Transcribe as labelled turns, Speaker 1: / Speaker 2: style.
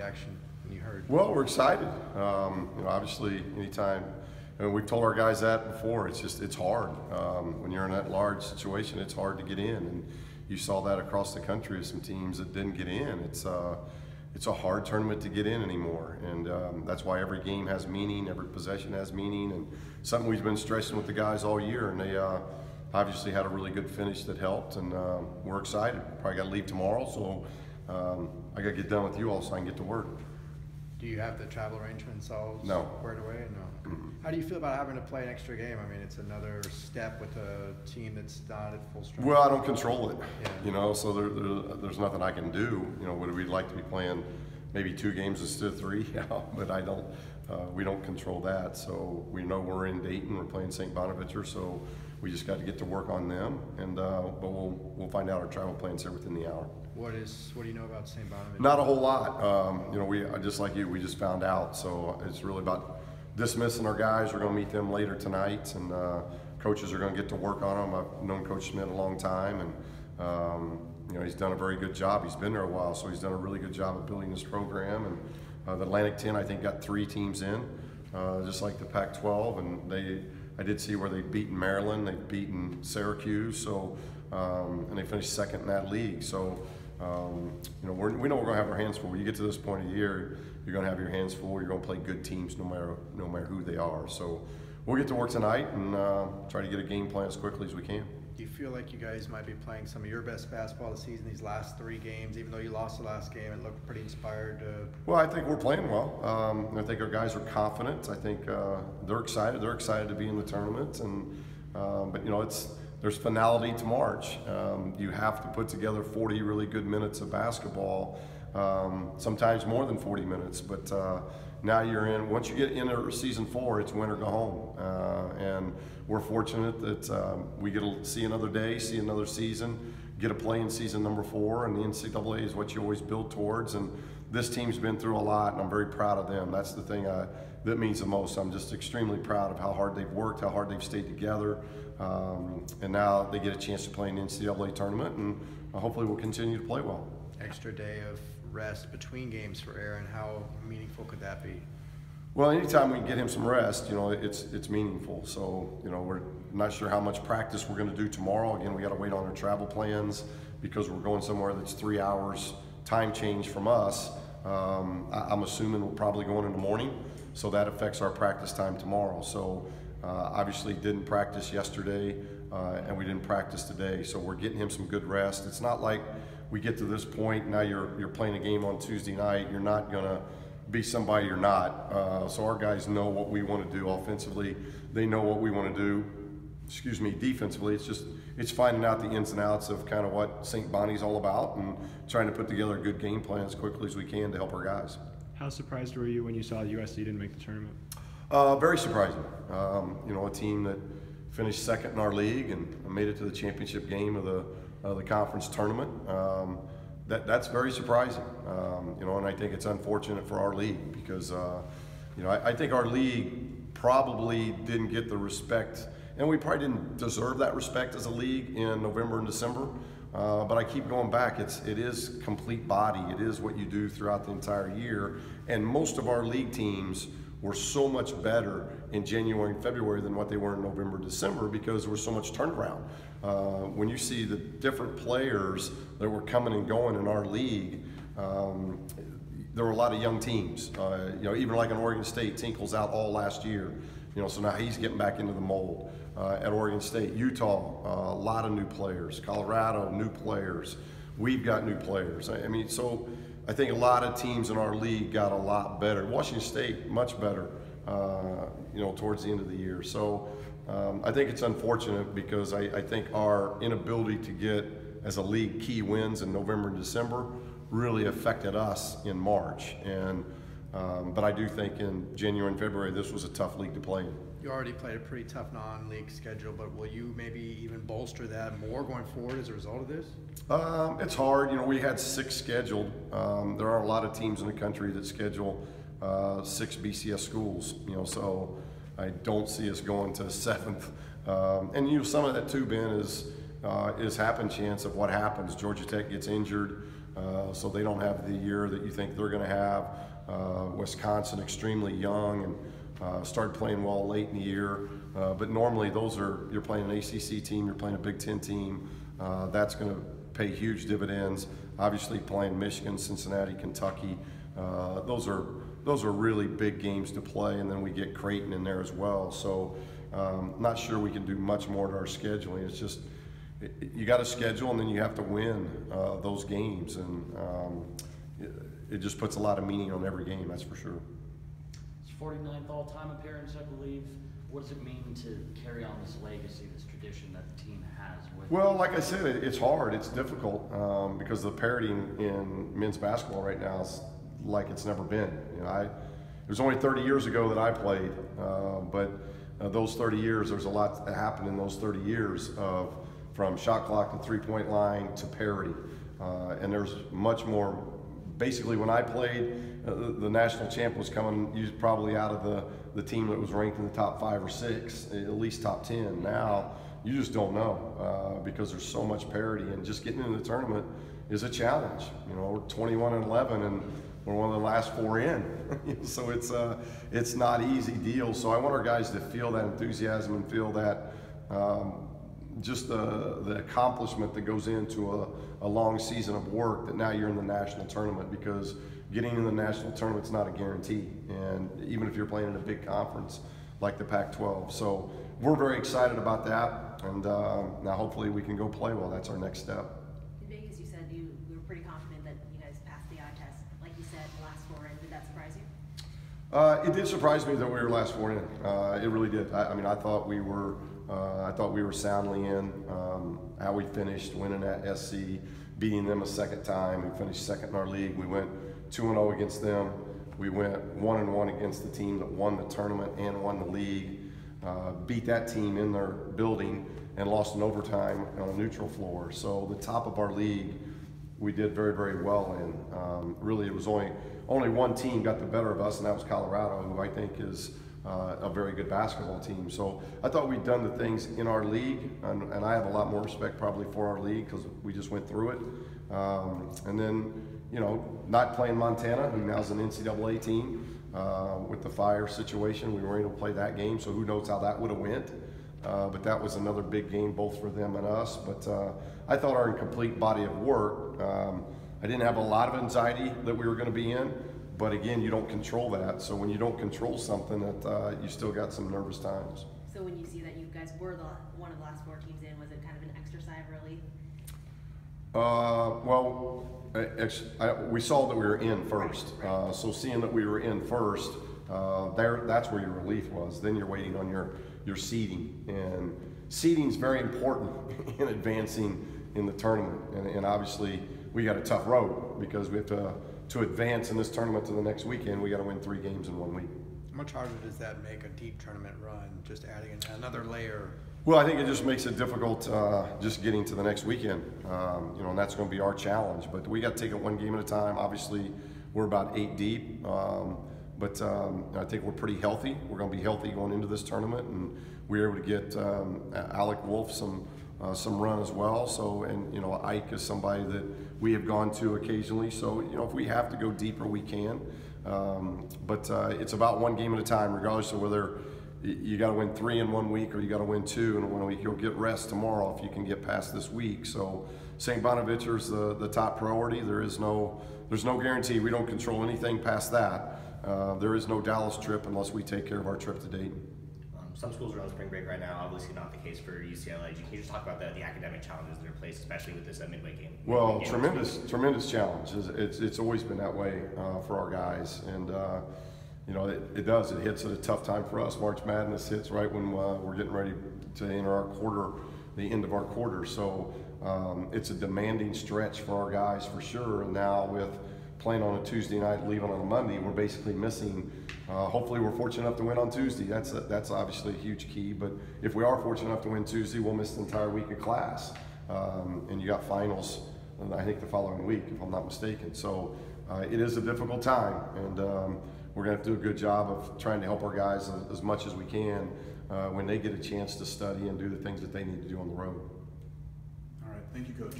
Speaker 1: reaction when you heard?
Speaker 2: Well, we're excited. Obviously, anytime, and we've told our guys that before. It's hard when you're in that large situation. It's hard to get in, and you saw that across the country with some teams that didn't get in. It's a hard tournament to get in anymore, and that's why every game has meaning, every possession has meaning, and something we've been stressing with the guys all year. And they obviously had a really good finish that helped, and we're excited. Probably got to leave tomorrow, so I got to get done with you all so I can get to work.
Speaker 1: Do you have the travel arrangements all squared away? No.
Speaker 2: Mm-hmm.
Speaker 1: How do you feel about having to play an extra game? I mean, it's another step with a team that's not at full strength.
Speaker 2: Well, I don't control it,
Speaker 1: yeah.
Speaker 2: So there's nothing I can do. Would we like to be playing maybe 2 games instead of 3? Yeah, but I don't. We don't control that. So we know we're in Dayton. We're playing St. Bonaventure, so we just got to get to work on them. And but we'll find out our travel plans here within the hour.
Speaker 1: What do you know about St. Bonaventure?
Speaker 2: Not a whole lot. We just like you. We just found out. So it's really about dismissing our guys. We're going to meet them later tonight, and coaches are going to get to work on them. I've known Coach Schmidt a long time, and he's done a very good job. He's been there a while, so he's done a really good job of building this program. And the Atlantic 10, I think, got 3 teams in, just like the Pac-12. And I did see where they've beaten Maryland, they've beaten Syracuse, so and they finished second in that league. So we know we're going to have our hands full. When you get to this point of the year, you're going to have your hands full. You're going to play good teams no matter who they are. So we'll get to work tonight and try to get a game plan as quickly as we can.
Speaker 1: Do you feel like you guys might be playing some of your best basketball this season, these last 3 games? Even though you lost the last game, it looked pretty inspired.
Speaker 2: Well, I think we're playing well. I think our guys are confident. I think they're excited. They're excited to be in the tournament. And but there's finality to March. You have to put together 40 really good minutes of basketball, sometimes more than 40 minutes. But now once you get into season 4, it's win or go home. And we're fortunate that we get to see another day, see another season, get to play in season number 4, and the NCAA is what you always build towards. And this team's been through a lot, and I'm very proud of them. That's the thing that means the most. I'm just extremely proud of how hard they've worked, how hard they've stayed together, and now they get a chance to play in the NCAA tournament, and hopefully we'll continue to play well.
Speaker 1: Extra day of rest between games for Aaron, how meaningful could that be?
Speaker 2: Well, anytime we can get him some rest, it's meaningful. So, we're not sure how much practice we're going to do tomorrow. Again, we got to wait on our travel plans because we're going somewhere that's 3 hours time change from us. I'm assuming we're probably going in the morning, so that affects our practice time tomorrow. So, obviously didn't practice yesterday, and we didn't practice today. So we're getting him some good rest. It's not like we get to this point, now you're playing a game on Tuesday night, you're not going to be somebody you're not. So our guys know what we want to do offensively. They know what we want to do, defensively. It's finding out the ins and outs of kind of what St. Bonnie's all about and trying to put together a good game plan as quickly as we can to help our guys.
Speaker 3: How surprised were you when you saw USC didn't make the tournament?
Speaker 2: Very surprising. A team that finished second in our league and made it to the championship game of the conference tournament. That's very surprising, and I think it's unfortunate for our league because, I think our league probably didn't get the respect, and we probably didn't deserve that respect as a league in November and December. But I keep going back. It is complete body. It is what you do throughout the entire year, and most of our league teams were so much better in January and February than what they were in November, December because there was so much turnaround. When you see the different players that were coming and going in our league, there were a lot of young teams. Even like in Oregon State, Tinkle's out all last year. So now he's getting back into the mold. At Oregon State, Utah, a lot of new players. Colorado, new players. We've got new players. So I think a lot of teams in our league got a lot better. Washington State, much better, towards the end of the year. So I think it's unfortunate because I think our inability to get, as a league, key wins in November and December really affected us in March. But I do think in January and February, this was a tough league to play in.
Speaker 1: You already played a pretty tough non-league schedule, but will you maybe even bolster that more going forward as a result of this?
Speaker 2: It's hard. We had 6 scheduled. There are a lot of teams in the country that schedule 6 BCS schools, so I don't see us going to 7th. And some of that too, Ben, is happen chance of what happens. Georgia Tech gets injured. so they don't have the year that you think they're going to have. Wisconsin, extremely young, and started playing well late in the year. But normally you're playing an ACC team, you're playing a Big Ten team. That's going to pay huge dividends. Obviously playing Michigan, Cincinnati, Kentucky. Those are really big games to play, and then we get Creighton in there as well. So not sure we can do much more to our scheduling. It's just you got to schedule, and then you have to win those games, and it just puts a lot of meaning on every game, that's for sure.
Speaker 4: It's 49th all-time appearance, I believe. What does it mean to carry on this legacy, this tradition that the team has?
Speaker 2: Well, like I said, it's hard, it's difficult, because the parity in men's basketball right now is like it's never been. It was only 30 years ago that I played, but those 30 years, there's a lot that happened in those 30 years from shot clock to three-point line to parity, and there's much more. Basically, when I played, the national champ was coming probably out of the team that was ranked in the top 5 or 6, at least top 10. Now, you just don't know because there's so much parity, and just getting into the tournament is a challenge. We're 21-11, and we're one of the last 4 in. So it's not an easy deal. So I want our guys to feel that enthusiasm and feel that just the accomplishment that goes into a long season of work, that now you're in the national tournament, because getting in the national tournament's not a guarantee, and even if you're playing in a big conference like the Pac-12. So we're very excited about that, and now hopefully we can go play well. That's our next step.
Speaker 5: In Vegas, you said we were pretty confident that you guys passed the eye test. Like you said, the last 4 in, did that surprise you?
Speaker 2: It did surprise me that we were last 4 in. It really did. I thought we were soundly in. How we finished, winning at SC, beating them a second time. We finished second in our league. We went 2-0 against them. We went 1-1 against the team that won the tournament and won the league. Beat that team in their building and lost in overtime on a neutral floor. So the top of our league, we did very, very well in. Really, it was only one team got the better of us, and that was Colorado, who I think is a very good basketball team. So I thought we'd done the things in our league, and I have a lot more respect probably for our league because we just went through it. And then, not playing Montana, who now is an NCAA team, with the fire situation, we were able to play that game, so who knows how that would have went. But that was another big game both for them and us. But I thought our complete body of work, I didn't have a lot of anxiety that we were going to be in. But again, you don't control that. So when you don't control something, that you still got some nervous times.
Speaker 5: So when you see that you guys were one of the last 4 teams in, was it kind of an extra sigh of relief?
Speaker 2: We saw that we were in first.
Speaker 5: Right.
Speaker 2: So seeing that we were in first, that's where your relief was. Then you're waiting on your seeding, and seeding is very important in advancing in the tournament. And obviously, we got a tough road because we have to advance in this tournament to the next weekend. We got to win 3 games in 1 week.
Speaker 1: How much harder does that make a deep tournament run, just adding another layer?
Speaker 2: Well, I think it just makes it difficult just getting to the next weekend, and that's going to be our challenge. But we got to take it 1 game at a time. Obviously, we're about 8 deep, but I think we're pretty healthy. We're going to be healthy going into this tournament, and we were able to get Alec Wolf some run as well. So, and Ike is somebody that we have gone to occasionally. So, if we have to go deeper, we can. But it's about 1 game at a time, regardless of whether you got to win 3 in 1 week or you got to win 2 in 1 week. You'll get rest tomorrow if you can get past this week. So St. Bonaventure is the top priority. There's no guarantee. We don't control anything past that. There is no Dallas trip unless we take care of our trip to Dayton.
Speaker 6: Some schools are on spring break right now. Obviously not the case for UCLA. Can you just talk about the academic challenges that are placed, especially with this midway game?
Speaker 2: Well, tremendous challenge. It's always been that way for our guys, and it does. It hits at a tough time for us. March Madness hits right when we're getting ready to enter our quarter, the end of our quarter. So it's a demanding stretch for our guys for sure. And now with playing on a Tuesday night, leaving on a Monday, we're basically missing. Hopefully we're fortunate enough to win on Tuesday. That's obviously a huge key. But if we are fortunate enough to win Tuesday, we'll miss the entire week of class. And you got finals, I think, the following week, if I'm not mistaken. So it is a difficult time, and we're going to have to do a good job of trying to help our guys as much as we can when they get a chance to study and do the things that they need to do on the road.
Speaker 7: All right, thank you, Coach.